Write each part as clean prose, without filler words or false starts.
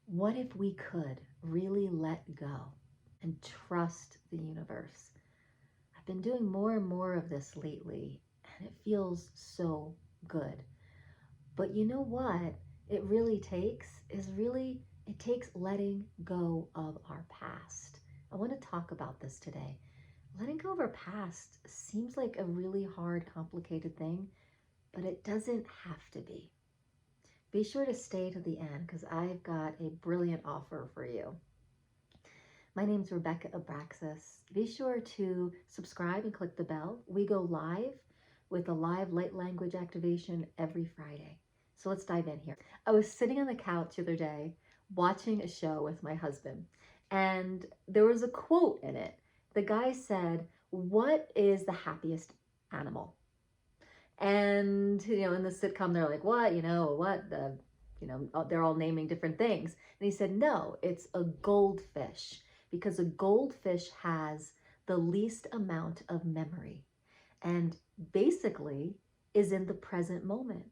What if we could really let go and trust the universe? I've been doing more and more of this lately, and it feels so good. But you know what it really takes is really, it takes letting go of our past. I want to talk about this today. Letting go of our past seems like a really hard, complicated thing, but it doesn't have to be. Be sure to stay to the end because I've got a brilliant offer for you. My name's Rebecca Abraxas. Be sure to subscribe and click the bell. We go live with a live light language activation every Friday. So let's dive in here. I was sitting on the couch the other day watching a show with my husband, and there was a quote in it. The guy said, "What is the happiest animal?" And, in the sitcom, they're like, what, what, they're all naming different things. And he said, no, it's a goldfish, because a goldfish has the least amount of memory and basically is in the present moment.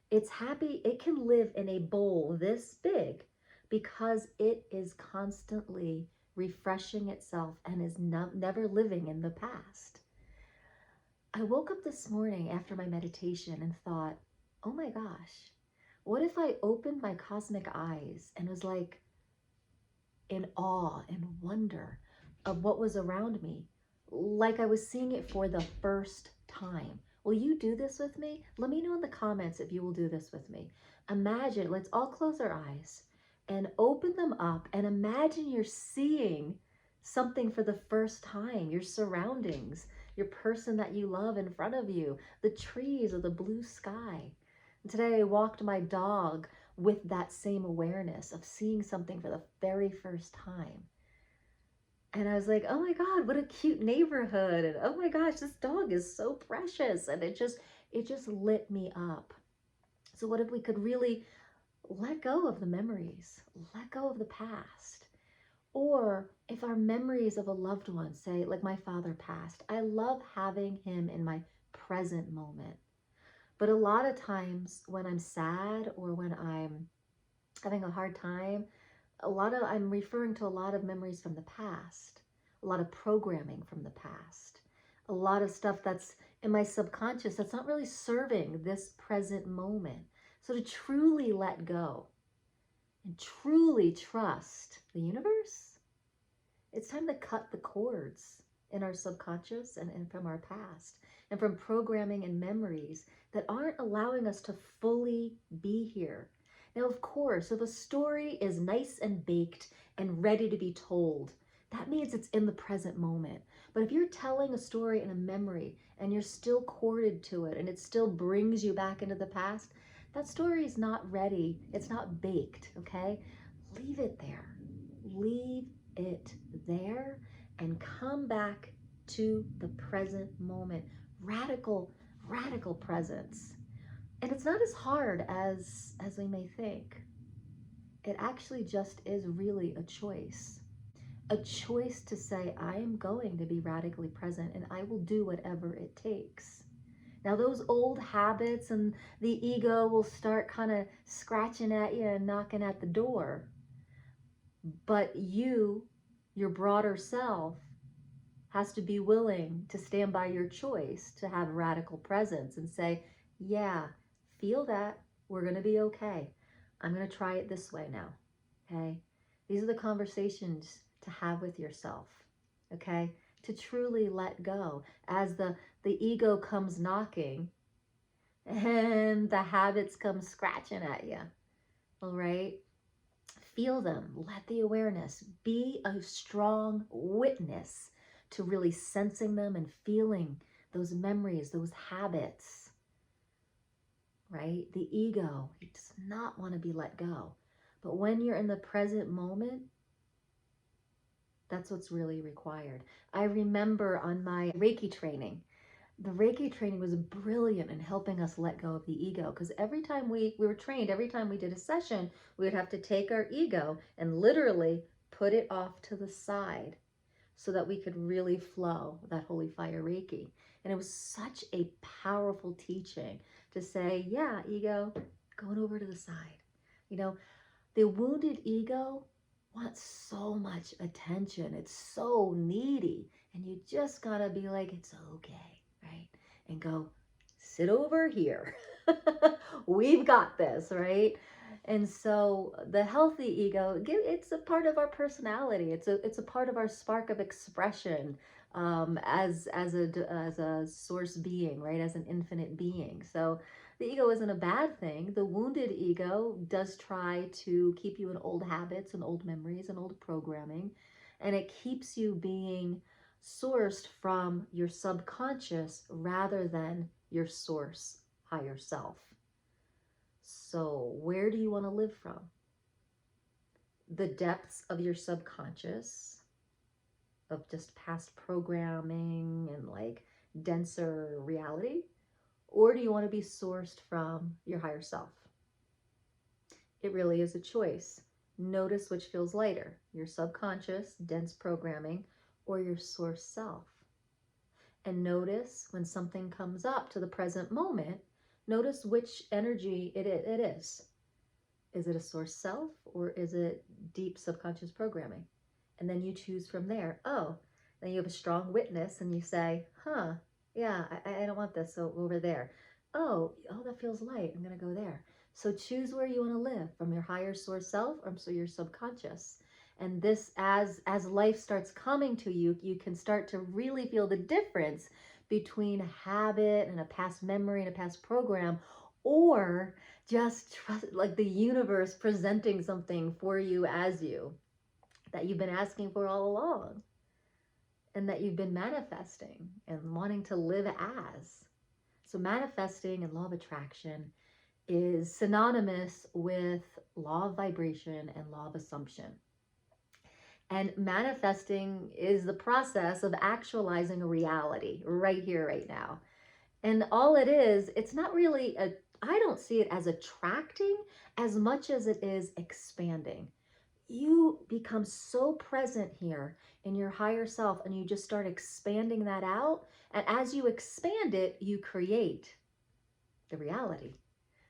It's happy, it can live in a bowl this big because it is constantly refreshing itself and is never living in the past. I woke up this morning after my meditation and thought, oh my gosh, what if I opened my cosmic eyes and was like in awe and wonder of what was around me, like I was seeing it for the first time? Will you do this with me? Let me know in the comments if you will do this with me. Imagine, let's all close our eyes and open them up and imagine you're seeing something for the first time, your surroundings, your person that you love in front of you, the trees or the blue sky. And today I walked my dog with that same awareness of seeing something for the very first time. And I was like, oh my God, what a cute neighborhood. And oh my gosh, this dog is so precious. And it just lit me up. So what if we could really let go of the memories, let go of the past? Or if our memories of a loved one, say like my father passed, I love having him in my present moment. But a lot of times when I'm sad or when I'm having a hard time, I'm referring to a lot of memories from the past, a lot of programming from the past, a lot of stuff that's in my subconscious that's not really serving this present moment. So to truly let go and truly trust the universe, it's time to cut the cords in our subconscious and from our past and from programming and memories that aren't allowing us to fully be here. Now, of course, if a story is nice and baked and ready to be told, that means it's in the present moment. But if you're telling a story in a memory and you're still corded to it and it still brings you back into the past, that story is not ready. It's not baked, okay? Leave it there. Leave it there and come back to the present moment. Radical presence. And it's not as hard as we may think. It actually just is really a choice. A choice to say, I am going to be radically present and I will do whatever it takes. Now, those old habits and the ego will start kind of scratching at you and knocking at the door. But you, your broader self, has to be willing to stand by your choice to have radical presence and say, yeah, feel that. We're going to be okay. I'm going to try it this way now. Okay. These are the conversations to have with yourself. Okay. To truly let go as the ego comes knocking and the habits come scratching at you. All right. Feel them. Let the awareness be a strong witness to really sensing them and feeling those memories, those habits, right? The ego, it does not want to be let go. But when you're in the present moment, that's what's really required. I remember on my Reiki training, the Reiki training was brilliant in helping us let go of the ego, because every time we were trained, every time we did a session, we would have to take our ego and literally put it off to the side so that we could really flow that holy fire Reiki. And it was such a powerful teaching to say, yeah, ego, going over to the side. You know, The wounded ego wants so much attention. It's so needy. And you just gotta be like, it's okay, right? And go, sit over here. We've got this, right? And so the healthy ego, it's a part of our personality. It's a part of our spark of expression, as a source being, right? As an infinite being. So the ego isn't a bad thing. The wounded ego does try to keep you in old habits and old memories and old programming, and it keeps you being sourced from your subconscious rather than your source higher self. So, where do you want to live from? The depths of your subconscious, of just past programming and like denser reality? Or do you want to be sourced from your higher self? It really is a choice. Notice which feels lighter, your subconscious, dense programming, or your source self. And notice when something comes up to the present moment, notice which energy it is. Is it a source self or is it deep subconscious programming? And then you choose from there. Oh, then you have a strong witness and you say, yeah, I don't want this, so over there. Oh, that feels light. I'm going to go there. So choose where you want to live, from your higher source self or so your subconscious. And this, as life starts coming to you, you can start to really feel the difference between a habit and a past memory and a past program, or just trust, like the universe presenting something for you as you, that you've been asking for all along, and that you've been manifesting and wanting to live as. So manifesting and law of attraction is synonymous with law of vibration and law of assumption. And manifesting is the process of actualizing a reality right here, right now. And all it is, it's not really I don't see it as attracting as much as it is expanding. You become so present here in your higher self and you just start expanding that out. And as you expand it, you create the reality.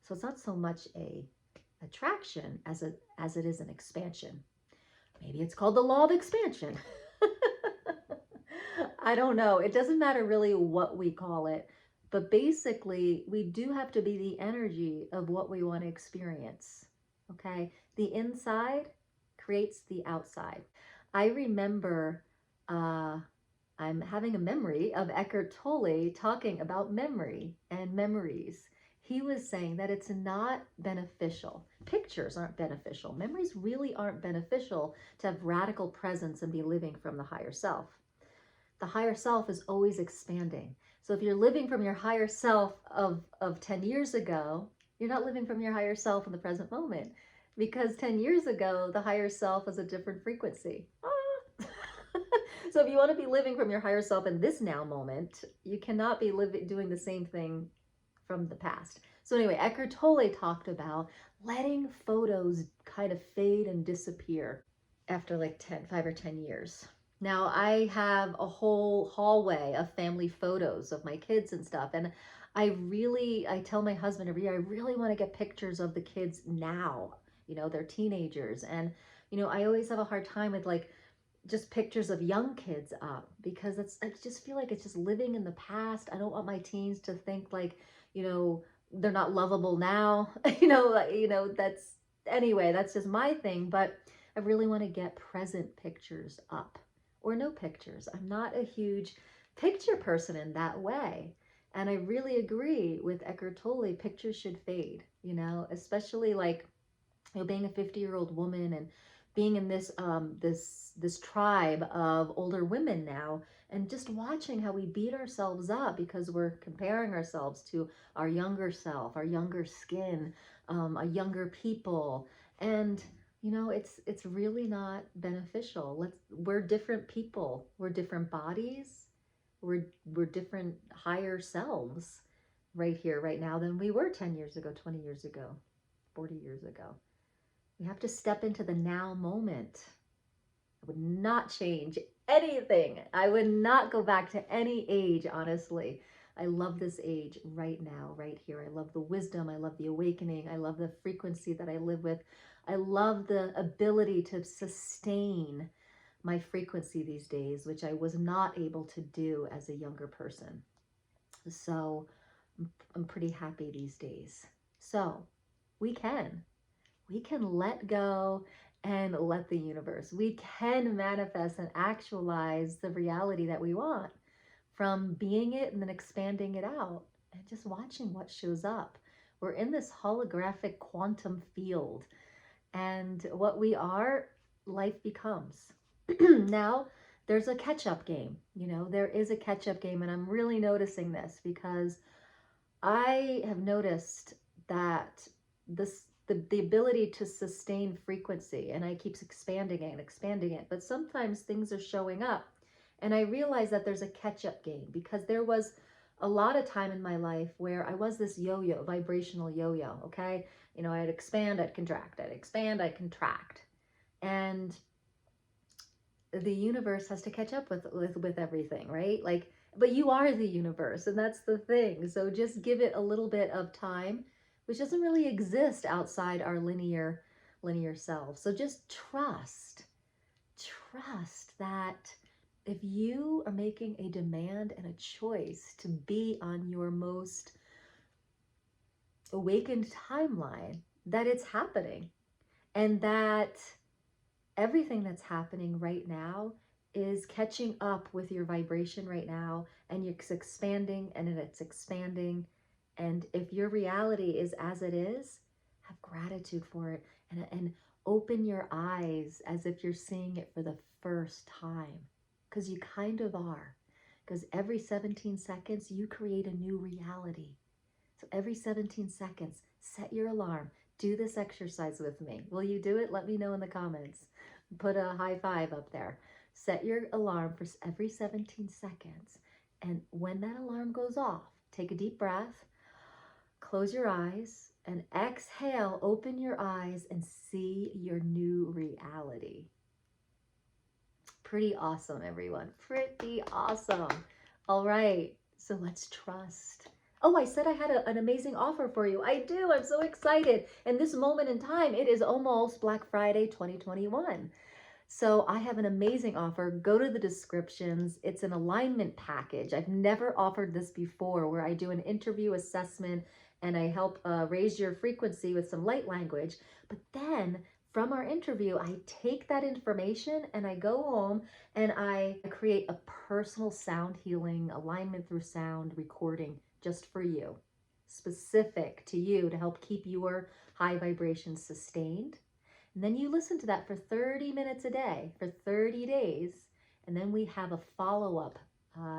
So it's not so much a attraction as it is an expansion. Maybe it's called the law of expansion. I don't know. It doesn't matter really what we call it. But basically, we do have to be the energy of what we want to experience. Okay? The inside creates the outside. I remember I'm having a memory of Eckhart Tolle talking about memory and memories. He was saying that it's not beneficial. Pictures aren't beneficial. Memories really aren't beneficial to have radical presence and be living from the higher self. The higher self is always expanding. So if you're living from your higher self of 10 years ago, you're not living from your higher self in the present moment, because 10 years ago, the higher self is a different frequency. So if you want to be living from your higher self in this now moment, you cannot be doing the same thing from the past. So anyway, Eckhart Tolle talked about letting photos kind of fade and disappear after like 5 or 10 years. Now I have a whole hallway of family photos of my kids and stuff. And I tell my husband every year, I really want to get pictures of the kids now. They're teenagers. And, I always have a hard time with like just pictures of young kids up, because I just feel like it's just living in the past. I don't want my teens to think like, they're not lovable now. That's, anyway, that's just my thing. But I really want to get present pictures up, or no pictures. I'm not a huge picture person in that way. And I really agree with Eckhart Tolle, pictures should fade, especially like, being a 50-year-old woman and being in this tribe of older women now, and just watching how we beat ourselves up because we're comparing ourselves to our younger self, our younger skin, a younger people. And it's really not beneficial. We're different people, we're different bodies, we're different higher selves right here, right now, than we were 10 years ago, 20 years ago, 40 years ago. We have to step into the now moment. I would not change anything. I would not go back to any age, honestly. I love this age right now, right here. I love the wisdom. I love the awakening. I love the frequency that I live with. I love the ability to sustain my frequency these days, which I was not able to do as a younger person. So I'm pretty happy these days. So we can. We can let go and let the universe. We can manifest and actualize the reality that we want from being it and then expanding it out and just watching what shows up. We're in this holographic quantum field, and what we are, life becomes. Now, there's a catch up game. There is a catch up game, and I'm really noticing this because I have noticed that the ability to sustain frequency, and I keep expanding it and expanding it, but sometimes things are showing up, and I realize that there's a catch-up game because there was a lot of time in my life where I was this yo-yo, vibrational yo-yo, okay? I'd expand, I'd contract, I'd expand, I'd contract. And the universe has to catch up with everything, right? Like, but you are the universe, and that's the thing. So just give it a little bit of time, which doesn't really exist outside our linear self. So just trust that if you are making a demand and a choice to be on your most awakened timeline, that it's happening, and that everything that's happening right now is catching up with your vibration right now, and it's expanding and it's expanding. And if your reality is as it is, have gratitude for it, and open your eyes as if you're seeing it for the first time, because you kind of are. Because every 17 seconds you create a new reality. So every 17 seconds, set your alarm. Do this exercise with me. Will you do it? Let me know in the comments. Put a high five up there. Set your alarm for every 17 seconds. And when that alarm goes off, take a deep breath, close your eyes, and exhale. Open your eyes and see your new reality. Pretty awesome, everyone. Pretty awesome. All right, so let's trust. Oh, I said I had an amazing offer for you. I do. I'm so excited. And this moment in time, it is almost Black Friday 2021. So I have an amazing offer. Go to the descriptions. It's an alignment package. I've never offered this before, where I do an interview assessment and I help raise your frequency with some light language. But then from our interview, I take that information and I go home and I create a personal sound healing, alignment through sound recording just for you, specific to you, to help keep your high vibrations sustained. And then you listen to that for 30 minutes a day for 30 days. And then we have a follow-up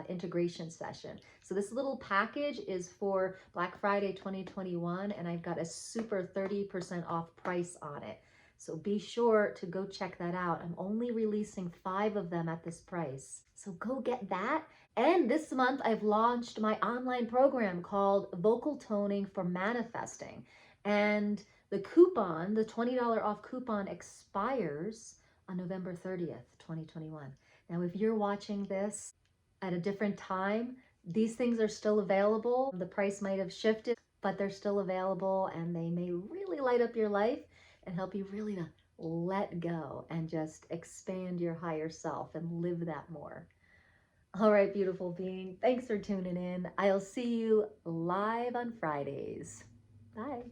integration session. So this little package is for Black Friday 2021, and I've got a super 30% off price on it. So be sure to go check that out. I'm only releasing 5 of them at this price. So go get that. And this month I've launched my online program called Vocal Toning for Manifesting. And the coupon, the $20 off coupon, expires on November 30th, 2021. Now, if you're watching this at a different time, these things are still available. The price might have shifted, but they're still available, and they may really light up your life and help you really to let go and just expand your higher self and live that more. All right, beautiful being. Thanks for tuning in. I'll see you live on Fridays. Bye.